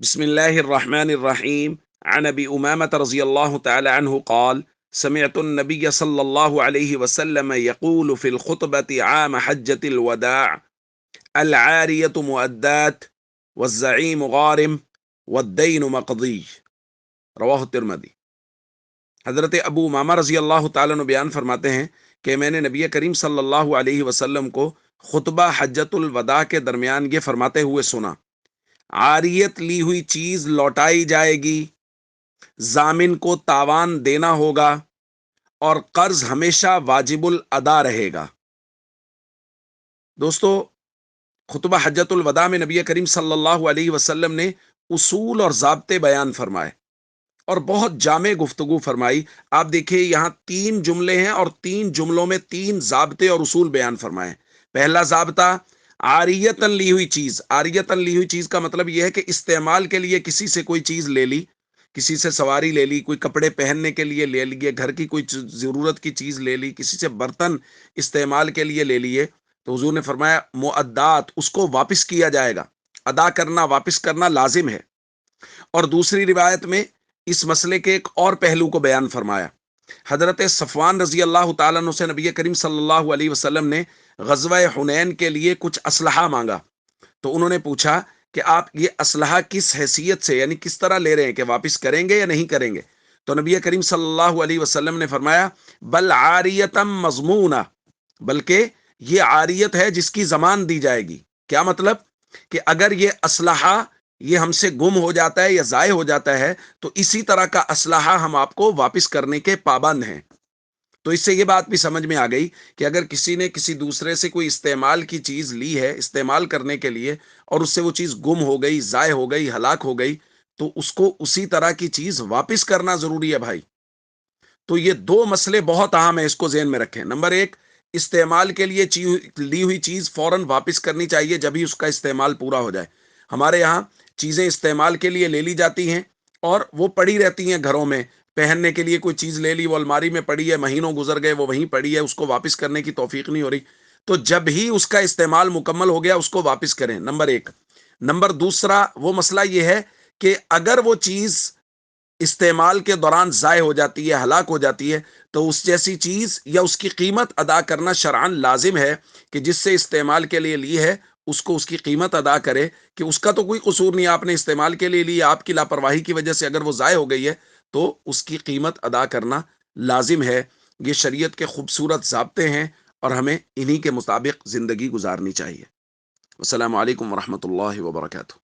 بسم الله الرحمن الرحيم. عن ابي امامه رضي الله تعالى عنه قال: سمعت النبي صلى الله عليه وسلم يقول في الخطبه عام حجه الوداع: العاريه مؤدات، والزعيم غارم، والدين مقضي. رواہ الترمذی۔ حضرت ابو امامہ رضی اللہ تعالیٰ عنہ بیان فرماتے ہیں کہ میں نے نبی کریم صلی اللہ علیہ وسلم کو خطبہ حجت الوداع کے درمیان یہ فرماتے ہوئے سنا: عاریت لی ہوئی چیز لوٹائی جائے گی، ضامن کو تاوان دینا ہوگا، اور قرض ہمیشہ واجب الادا رہے گا۔ دوستو، خطبہ حجت الوداع میں نبی کریم صلی اللہ علیہ وسلم نے اصول اور ضابطے بیان فرمائے اور بہت جامع گفتگو فرمائی۔ آپ دیکھیں، یہاں 3 جملے ہیں اور 3 جملوں میں 3 ضابطے اور اصول بیان فرمائے۔ پہلا ضابطہ، عاریتن لی ہوئی چیز۔ عاریتن لی ہوئی چیز کا مطلب یہ ہے کہ استعمال کے لیے کسی سے کوئی چیز لے لی، کسی سے سواری لے لی، کوئی کپڑے پہننے کے لیے لے لیے، گھر کی کوئی ضرورت کی چیز لے لی، کسی سے برتن استعمال کے لیے لے لیے، تو حضور نے فرمایا مؤدات، اس کو واپس کیا جائے گا، ادا کرنا، واپس کرنا لازم ہے۔ اور دوسری روایت میں اس مسئلے کے ایک اور پہلو کو بیان فرمایا۔ حضرت صفوان رضی اللہ تعالیٰ عنہ سے نبی کریم صلی اللہ علیہ وسلم نے غزوہ حنین کے لیے کچھ اسلحہ مانگا، تو انہوں نے پوچھا کہ آپ یہ اسلحہ کس حیثیت سے، یعنی کس طرح لے رہے ہیں، کہ واپس کریں گے یا نہیں کریں گے؟ تو نبی کریم صلی اللہ علیہ وسلم نے فرمایا: بل عاریتم مضمونہ، بلکہ یہ عاریت ہے جس کی ضمان دی جائے گی۔ کیا مطلب؟ کہ اگر یہ اسلحہ یہ ہم سے گم ہو جاتا ہے یا ضائع ہو جاتا ہے تو اسی طرح کا اسلحہ ہم آپ کو واپس کرنے کے پابند ہیں۔ تو اس سے یہ بات بھی سمجھ میں آ گئی کہ اگر کسی نے کسی دوسرے سے کوئی استعمال کی چیز لی ہے استعمال کرنے کے لیے، اور اس سے وہ چیز گم ہو گئی، ضائع ہو گئی، ہلاک ہو گئی، تو اس کو اسی طرح کی چیز واپس کرنا ضروری ہے بھائی۔ تو یہ 2 مسئلے بہت اہم ہیں، اس کو ذہن میں رکھیں۔ نمبر 1، استعمال کے لیے لی ہوئی چیز فوراً واپس کرنی چاہیے جب ہی اس کا استعمال پورا ہو جائے۔ ہمارے یہاں چیزیں استعمال کے لیے لے لی جاتی ہیں اور وہ پڑی رہتی ہیں گھروں میں۔ پہننے کے لیے کوئی چیز لے لی، وہ الماری میں پڑی ہے، مہینوں گزر گئے، وہ وہیں پڑی ہے، اس کو واپس کرنے کی توفیق نہیں ہو رہی۔ تو جب ہی اس کا استعمال مکمل ہو گیا اس کو واپس کریں، نمبر 1۔ نمبر دوسرا، وہ مسئلہ یہ ہے کہ اگر وہ چیز استعمال کے دوران ضائع ہو جاتی ہے، ہلاک ہو جاتی ہے، تو اس جیسی چیز یا اس کی قیمت ادا کرنا شرعاً لازم ہے کہ جس سے استعمال کے لیے لی ہے اس کو اس کی قیمت ادا کرے، کہ اس کا تو کوئی قصور نہیں، آپ نے استعمال کے لیے لی، آپ کی لاپرواہی کی وجہ سے اگر وہ ضائع ہو گئی ہے تو اس کی قیمت ادا کرنا لازم ہے۔ یہ شریعت کے خوبصورت ضابطے ہیں اور ہمیں انہی کے مطابق زندگی گزارنی چاہیے۔ السلام علیکم ورحمۃ اللہ وبرکاتہ۔